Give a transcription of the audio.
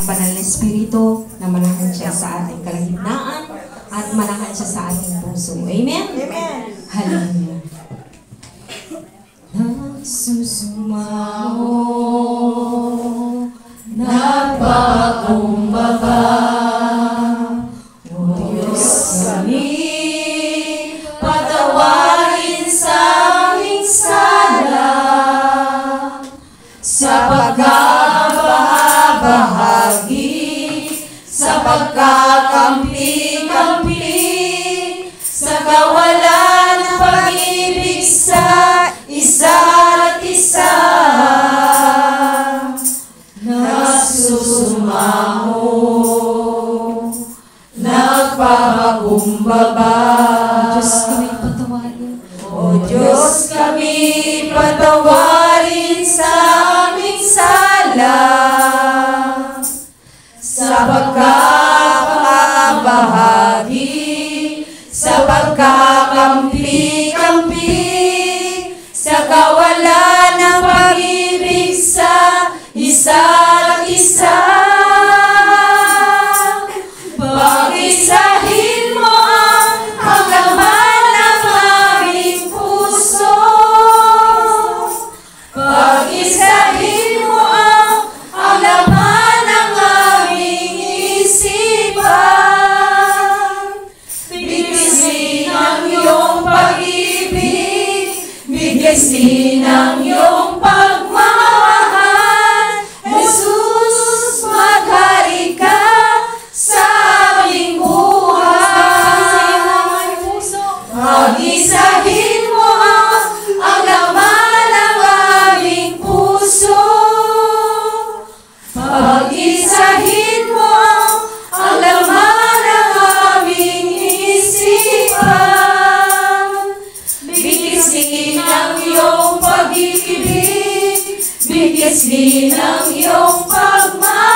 Banal na Espiritu na manahan siya sa ating kalagitnaan at manahan siya sa ating puso. Amen? Amen. Hallelujah. Nagsusumaho, nagpakumbaba, O Diyos kami, patawarin sa aming sala, sa pagkabahagi, sa pagkakampi-kampi, sa kawalan ng pag-ibig sa isa't isa, nagsusumaho, nagpapakumbaba. Diyos kami patawarin. O Diyos kami patawarin sa aming sala, sa pagkakabahagi, sa pagkakampi-kampi, sa kawalan ng pag-ibig sa isa't isa. Pag-isahin mo ang laman ng aming puso. Pag-isahin mo ang laman ng aming isipan. Bigyasin ang iyong pag-ibig, bigyasin ang iyong pagmamahal. Jesus, maghari ka sa aming buhay. Pag-isahin mo ang laman ng aming puso. Pag-isahin mo ang laman ng aming isipan. Bigyasin ang iyong pag-ibig, bigyasin ang iyong pagmamahal.